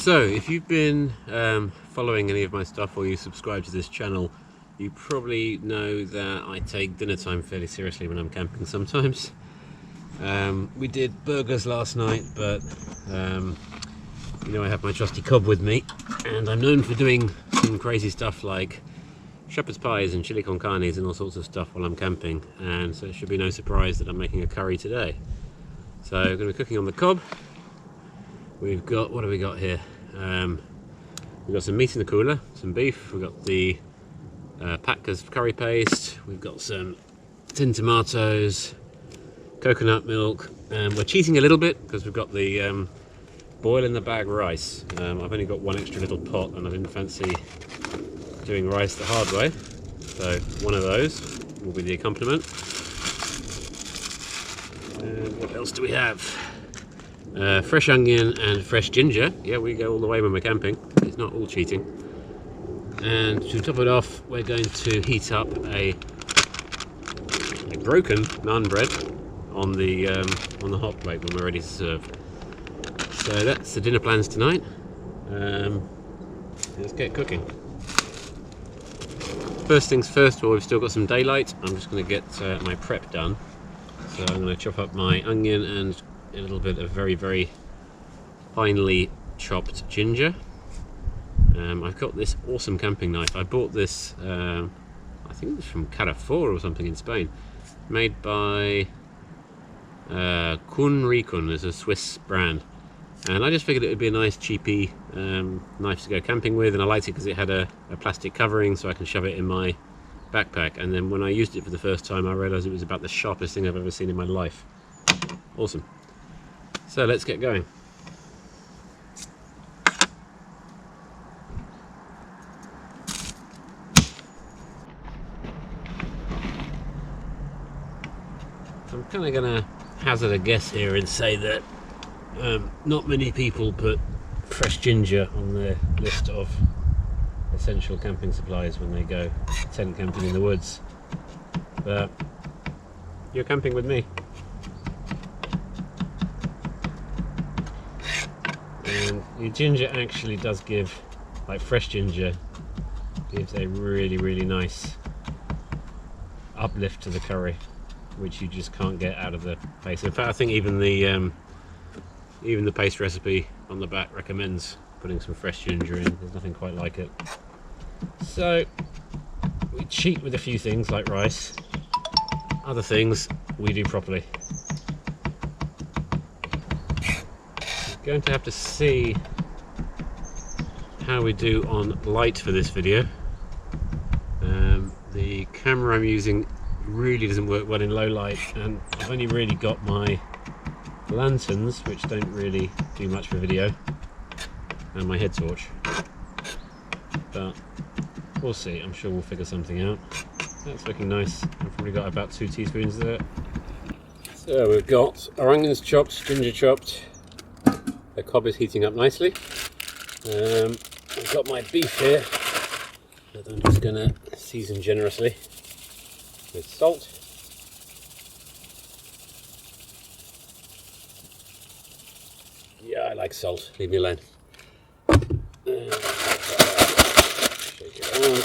So if you've been following any of my stuff or you subscribe to this channel, you probably know that I take dinner time fairly seriously when I'm camping sometimes. We did burgers last night, but you know, I have my trusty Cobb with me, and I'm known for doing some crazy stuff like shepherd's pies and chili con carnes and all sorts of stuff while I'm camping, and so it should be no surprise that I'm making a curry today. So I'm going to be cooking on the Cobb. We've got, what have we got here? We've got some meat in the cooler, some beef, we've got the Patka's curry paste, we've got some tin tomatoes, coconut milk, and we're cheating a little bit because we've got the boil in the bag rice. I've only got one extra little pot and I didn't fancy doing rice the hard way, so one of those will be the accompaniment. And what else do we have? Fresh onion and fresh ginger. Yeah, we go all the way when we're camping. It's not all cheating. And to top it off, we're going to heat up a broken naan bread on the hot plate when we're ready to serve. So that's the dinner plans tonight. Let's get cooking. First things first, well, we've still got some daylight. I'm just going to get my prep done. So I'm going to chop up my onion and a little bit of very, very finely chopped ginger. I've got this awesome camping knife. I bought this, I think it was from Carrefour or something in Spain, made by Kun Rikun, is a Swiss brand. And I just figured it would be a nice cheapy knife to go camping with, and I liked it because it had a plastic covering so I can shove it in my backpack. And then when I used it for the first time, I realised it was about the sharpest thing I've ever seen in my life. Awesome. So let's get going. I'm kind of going to hazard a guess here and say that not many people put fresh ginger on their list of essential camping supplies when they go tent camping in the woods, but you're camping with me. And your ginger actually does give, like fresh ginger, gives a really, really nice uplift to the curry, which you just can't get out of the paste. In fact, I think even the paste recipe on the back recommends putting some fresh ginger in. There's nothing quite like it. So we cheat with a few things like rice. Other things we do properly. Going to have to see how we do on light for this video. The camera I'm using really doesn't work well in low light, and I've only really got my lanterns, which don't really do much for video, and my head torch, but we'll see. I'm sure we'll figure something out. That's looking nice. I've probably got about 2 teaspoons there. So we've got our onions chopped, ginger chopped. The Cobb is heating up nicely. I've got my beef here that I'm just going to season generously with salt. Yeah, I like salt. Leave me alone. Shake it around.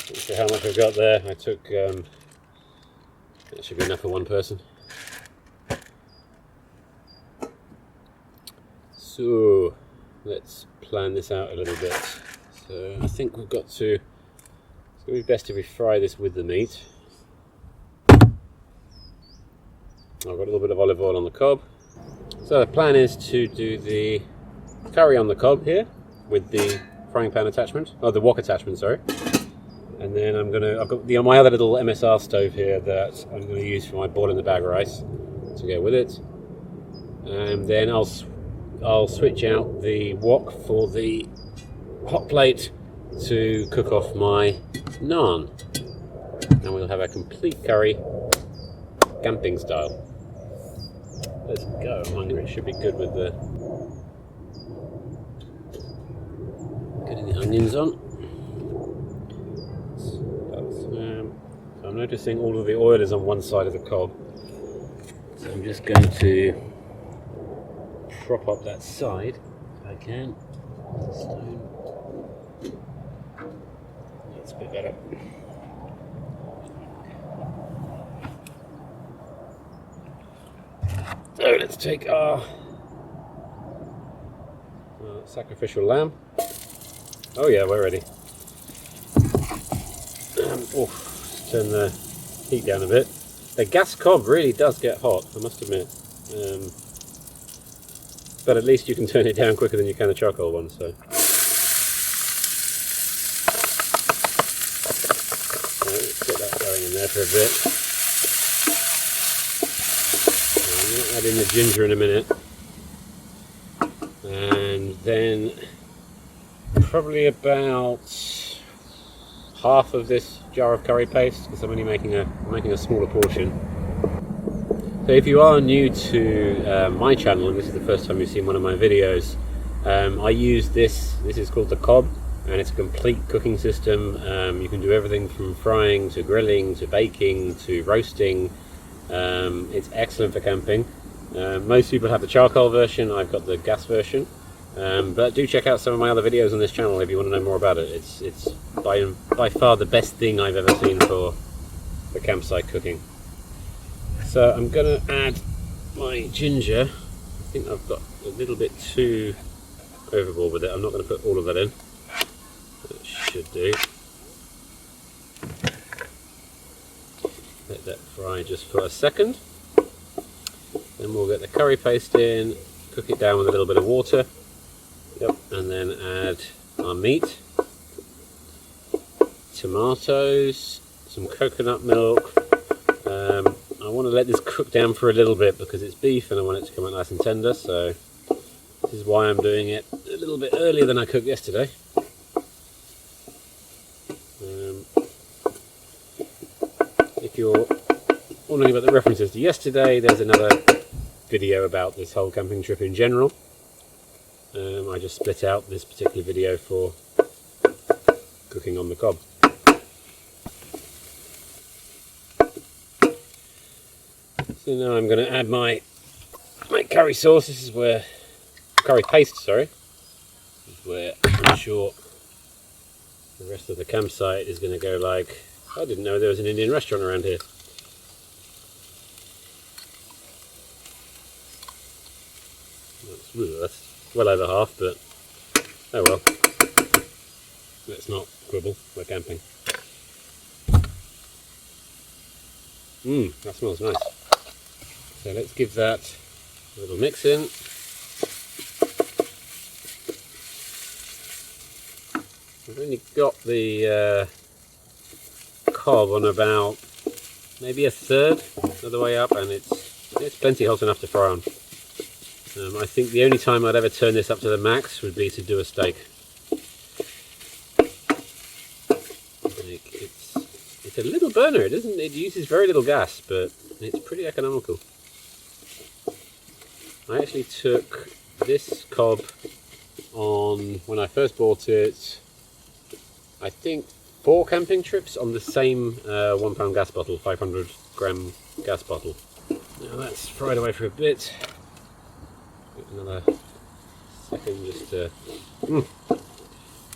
Not sure how much I've got there. I took, that should be enough for one person. So let's plan this out a little bit. So I think we've got to, it's going to be best if we fry this with the meat. I've got a little bit of olive oil on the Cobb. So the plan is to do the curry on the Cobb here with the frying pan attachment, oh, the wok attachment, sorry. And then I've got my other little MSR stove here that I'm going to use for my boil in the bag rice to go with it. And then I'll switch out the wok for the hot plate to cook off my naan. And we'll have a complete curry, camping style. Let's go. I'm hungry. It should be good with the getting the onions on. So I'm noticing all of the oil is on one side of the Cobb. So I'm just going to prop up that side if I can. There's a stone. That's a bit better. So let's take our sacrificial lamb. Oh yeah, we're ready. Let's turn the heat down a bit. The gas cob really does get hot, I must admit. But at least you can turn it down quicker than you can the charcoal one. So let's get that going in there for a bit. I'm going to add in the ginger in a minute. And then probably about half of this jar of curry paste, because I'm only making a smaller portion. So if you are new to my channel and this is the first time you've seen one of my videos, I use this. This is called the Cobb, and it's a complete cooking system. You can do everything from frying to grilling to baking to roasting. It's excellent for camping. Most people have the charcoal version. I've got the gas version. But do check out some of my other videos on this channel if you want to know more about it. It's by far the best thing I've ever seen for campsite cooking. So I'm going to add my ginger. I think I've got a little bit too overboard with it. I'm not going to put all of that in. That should do. Let that fry just for a second. Then we'll get the curry paste in, cook it down with a little bit of water. Yep, and then add our meat, tomatoes, some coconut milk. I want to let this cook down for a little bit because it's beef and I want it to come out nice and tender, so this is why I'm doing it a little bit earlier than I cooked yesterday. If you're wondering about the references to yesterday, there's another video about this whole camping trip in general. I just split out this particular video for cooking on the Cobb. So now I'm going to add my curry sauce. This is where curry paste. Sorry, this is where I'm sure the rest of the campsite is going to go like, I didn't know there was an Indian restaurant around here. That's well over half, but oh well. Let's not quibble. We're camping. That smells nice. So let's give that a little mix in. I've only got the Cobb on about maybe a third of the way up, and it's plenty hot enough to fry on. I think the only time I'd ever turn this up to the max would be to do a steak. It's a little burner. It uses very little gas, but it's pretty economical. I actually took this Cobb on, when I first bought it, I think 4 camping trips on the same £1 gas bottle, 500 gram gas bottle. Now that's fried away for a bit. Another second just to...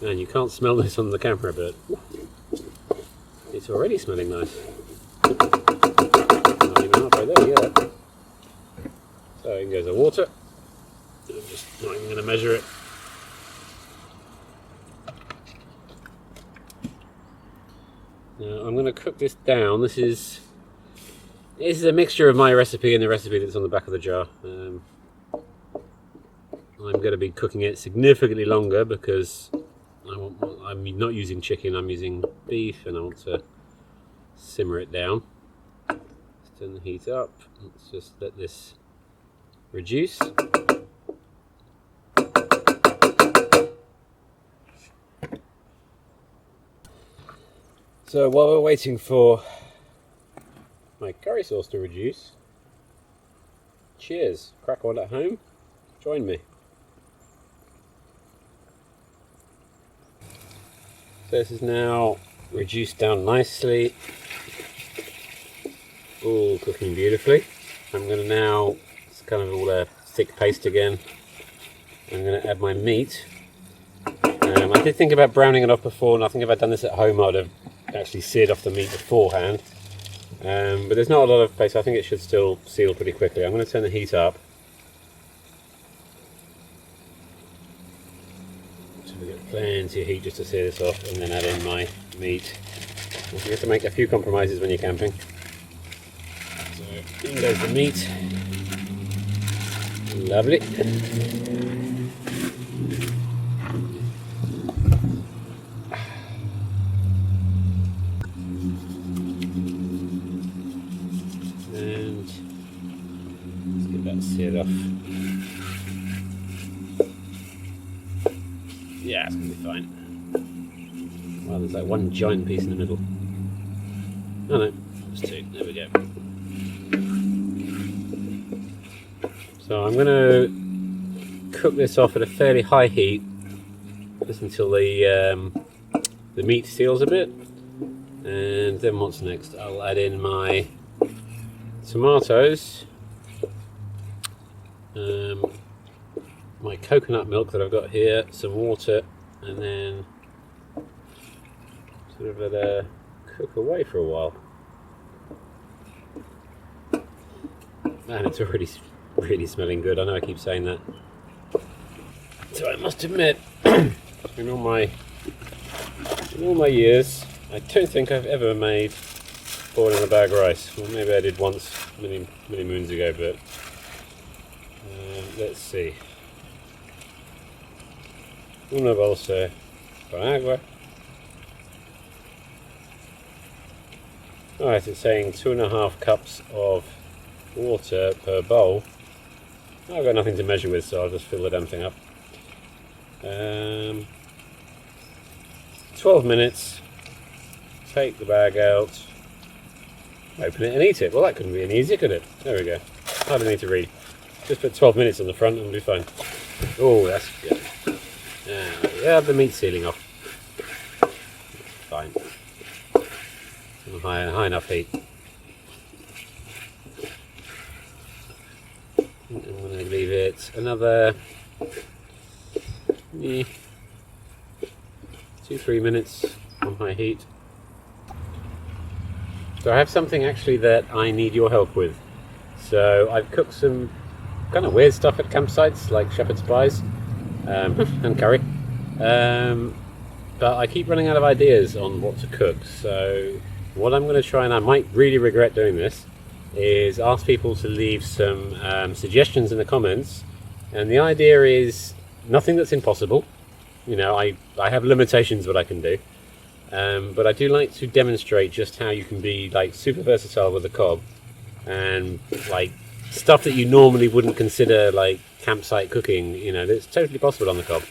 Man, you can't smell this on the camera, but it's already smelling nice. Not even halfway there yet. So in goes the water. I'm just not even going to measure it. Now I'm going to cook this down. This is a mixture of my recipe and the recipe that's on the back of the jar. I'm going to be cooking it significantly longer because I'm not using chicken, I'm using beef, and I want to simmer it down. Let's turn the heat up. Let's just let this reduce. So while we're waiting for my curry sauce to reduce, cheers, crack one at home, join me. So this is now reduced down nicely, all cooking beautifully. I'm going to now, it's kind of all a thick paste again, I'm going to add my meat. I did think about browning it off before, and I think if I'd done this at home I'd have actually seared off the meat beforehand. But there's not a lot of place, I think it should still seal pretty quickly. I'm going to turn the heat up. So we get plenty of heat just to sear this off, and then add in my meat. You have to make a few compromises when you're camping. So in goes the meat. Lovely. And let's get that seared off. Yeah, it's going to be fine. Wow, there's like one giant piece in the middle. Oh no, there's two. There we go. So I'm going to cook this off at a fairly high heat just until the meat seals a bit. And then what's next? I'll add in my tomatoes, my coconut milk that I've got here, some water, and then sort of let it cook away for a while. Man, it's already really smelling good. I know I keep saying that. So I must admit, in all my years, I don't think I've ever made boil in a bag rice. Well, maybe I did once many moons ago, but let's see. Una bolsa con agua. Alright, it's saying 2.5 cups of water per bowl. I've got nothing to measure with, so I'll just fill the damn thing up. 12 minutes. Take the bag out. Open it and eat it. Well, that couldn't be any easier, could it? There we go. Hardly need to read. Just put 12 minutes on the front and we'll be fine. Oh, that's good. Yeah, the meat sealing off. Fine. High enough heat. I'm going to leave it another 2-3 minutes on high heat. So I have something actually that I need your help with. So I've cooked some kind of weird stuff at campsites, like shepherd's pies and curry. But I keep running out of ideas on what to cook. So what I'm going to try, and I might really regret doing this, is ask people to leave some suggestions in the comments. And the idea is nothing that's impossible. You know, I have limitations what I can do. But I do like to demonstrate just how you can be like super versatile with the Cobb, and like stuff that you normally wouldn't consider like campsite cooking, you know, that's totally possible on the Cobb.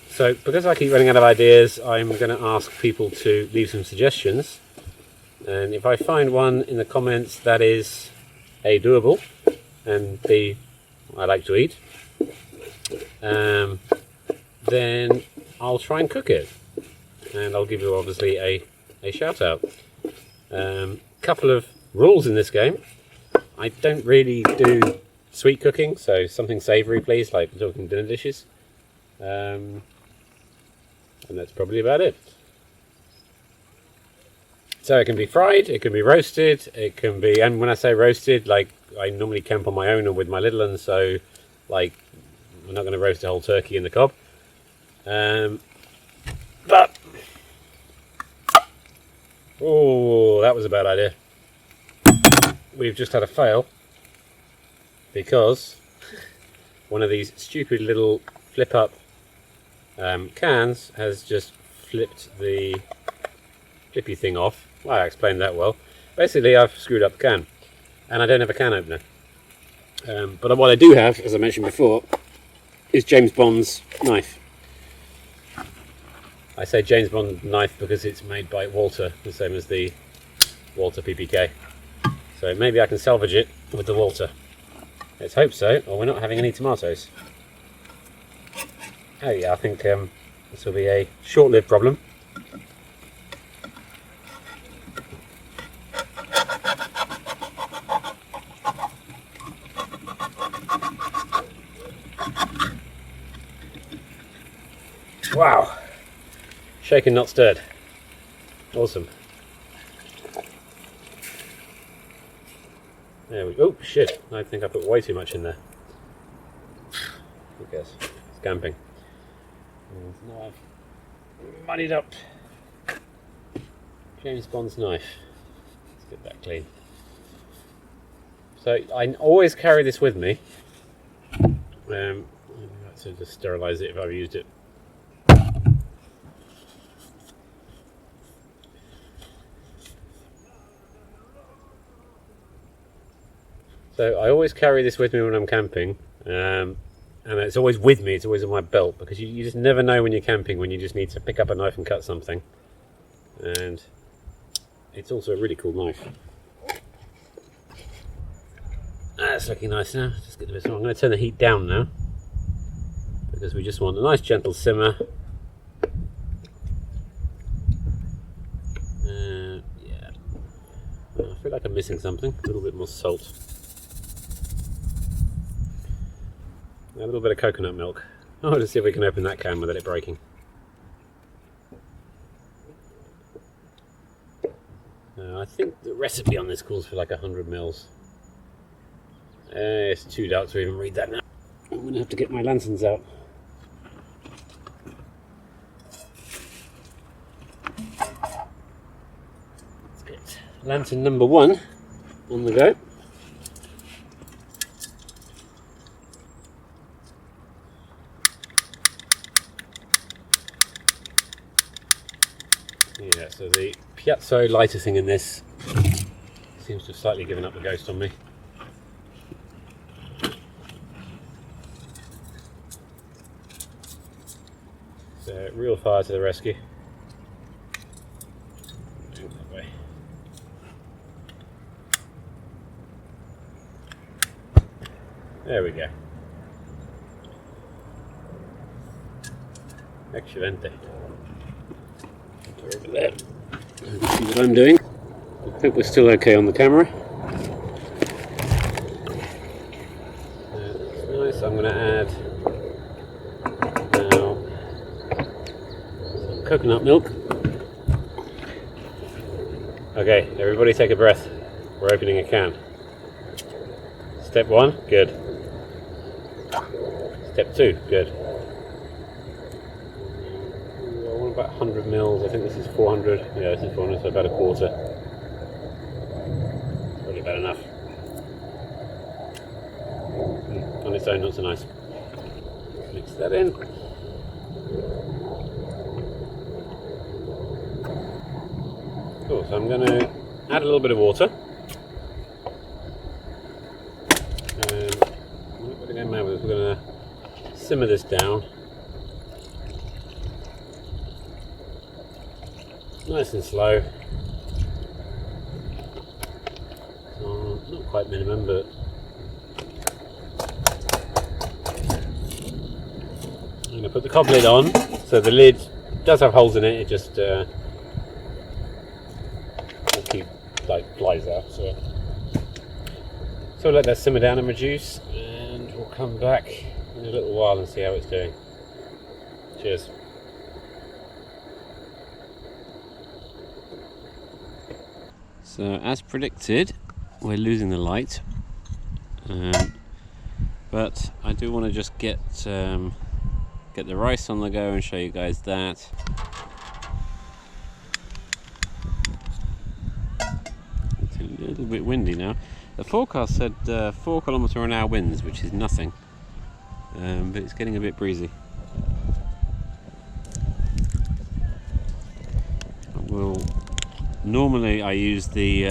So because I keep running out of ideas, I'm going to ask people to leave some suggestions, and if I find one in the comments that is A, doable, and B, I like to eat, then I'll try and cook it. And I'll give you obviously a shout out. Couple of rules in this game. I don't really do sweet cooking, so something savoury please, like we're talking dinner dishes. And that's probably about it. So it can be fried, it can be roasted, it can be, and when I say roasted, like I normally camp on my own or with my little ones, so like I'm not going to roast a whole turkey in the Cobb. But oh, that was a bad idea. We've just had a fail because one of these stupid little flip up cans has just flipped the flippy thing off. Well, I explained that well. Basically, I've screwed up the can and I don't have a can opener. But what I do have, as I mentioned before, is James Bond's knife. I say James Bond knife because it's made by Walter, the same as the Walter PPK. So maybe I can salvage it with the Walter. Let's hope so, or we're not having any tomatoes. Oh yeah, I think this will be a short-lived problem. Wow. Shaken, not stirred. Awesome. There we go. Oh shit, I think I put way too much in there. I guess. Scamping. Now I've muddied up James Bond's knife. Let's get that clean. So I always carry this with me. I'd like to just sterilise it if I've used it. So I always carry this with me when I'm camping, and it's always with me, it's always on my belt, because you just never know when you're camping when you just need to pick up a knife and cut something. And it's also a really cool knife. That's looking nice now. Just get this one. I'm going to turn the heat down now, because we just want a nice gentle simmer. Yeah. I feel like I'm missing something. A little bit more salt. A little bit of coconut milk. Oh, let's see if we can open that can without it breaking. I think the recipe on this calls for like 100 mils. It's too dark to even read that now. I'm going to have to get my lanterns out. Let's get lantern number 1 on the go. Yeah, so the piezo lighter thing in this seems to have slightly given up the ghost on me. So real fire to the rescue. That way. There we go. Excelente. Over there. See what I'm doing. I hope we're still okay on the camera. That's nice. I'm going to add now some coconut milk. Okay, everybody take a breath. We're opening a can. Step 1, good. Step 2, good. About 100 mils, I think this is 400. Yeah, this is 400, so about a quarter. Probably about enough. On its own, not so nice. Mix that in. Cool, so I'm going to add a little bit of water. And what we're going to do is we're going to simmer this down. Nice and slow. Not quite minimum, but I'm going to put the cob lid on. So the lid does have holes in it. It just will keep like flies out. So we'll let that simmer down and reduce, and we'll come back in a little while and see how it's doing. Cheers. So as predicted, we're losing the light, but I do want to just get the rice on the go and show you guys that. It's a little bit windy now. The forecast said 4 km/h winds, which is nothing, but it's getting a bit breezy. Normally I use the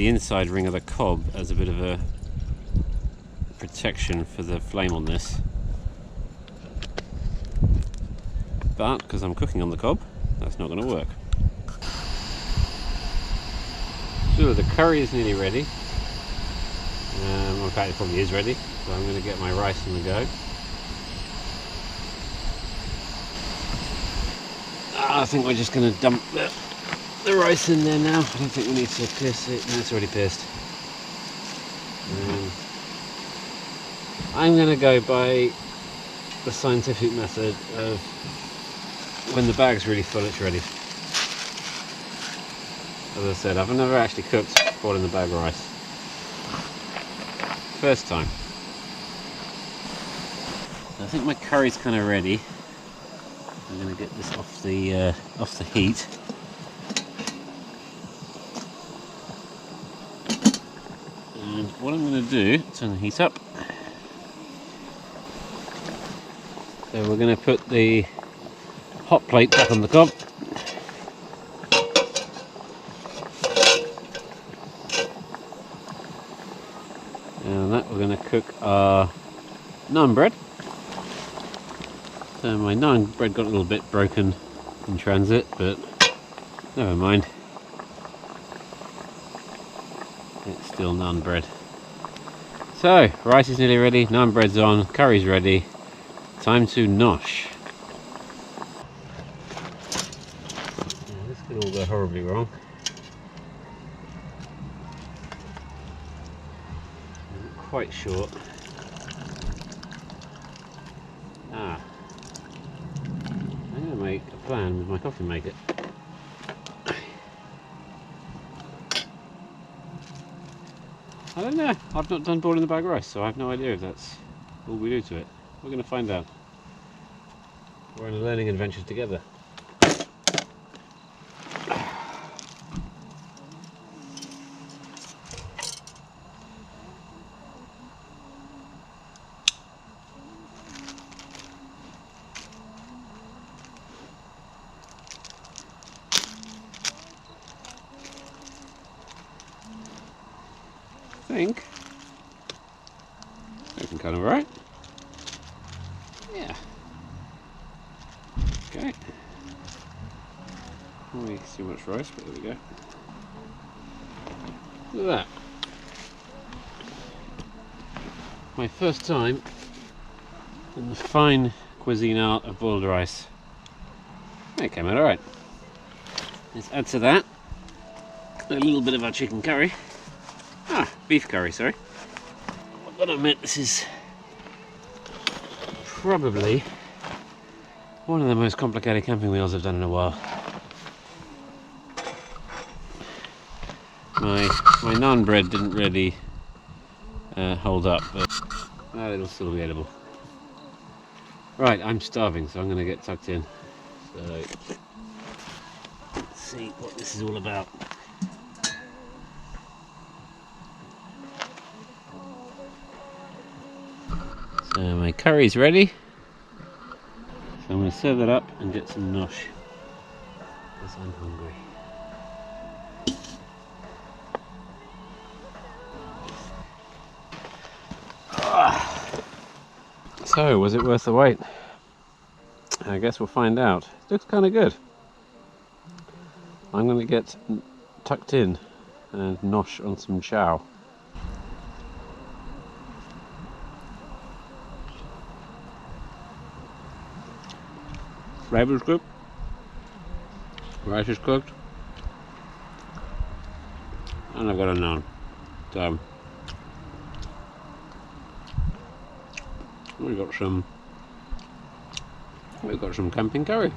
inside ring of the cob as a bit of a protection for the flame on this, but because I'm cooking on the cob, that's not going to work. So the curry is nearly ready. In fact, it probably is ready. So I'm going to get my rice on the go. I think we're just going to dump the rice in there now. I don't think we need to pierce it. No, it's already pierced. I'm going to go by the scientific method of when the bag's really full, it's ready. As I said, I've never actually cooked boiling the bag rice. First time. So I think my curry's kind of ready. I'm going to get this off the heat. And what I'm going to do, turn the heat up. So we're going to put the hot plate back on the cob. And that we're going to cook our naan bread. So my naan bread got a little bit broken in transit, but never mind. It's still naan bread. So, rice is nearly ready, naan bread's on, curry's ready. Time to nosh. Yeah, this could all go horribly wrong. I'm quite short. I'm going to make a plan with my coffee maker. I don't know, I've not done boiling the bag rice, so I have no idea if that's all we do to it. We're going to find out. We're on a learning adventure together. I think looking kind of right. Yeah. Okay. Not really too much rice, but there we go. Look at that. My first time in the fine cuisine art of boiled rice. It came out alright. Let's add to that a little bit of our chicken curry. Beef curry, sorry. I've got to admit, this is probably one of the most complicated camping meals I've done in a while. My naan bread didn't really hold up, but it'll still be edible. Right, I'm starving, so I'm going to get tucked in. So, let's see what this is all about. So my curry's ready. So I'm going to serve that up and get some nosh, because I'm hungry. So, was it worth the wait? I guess we'll find out. It looks kind of good. I'm going to get tucked in and nosh on some chow. Flavor's good. Rice is cooked. And I've got a naan. So we've got some camping curry.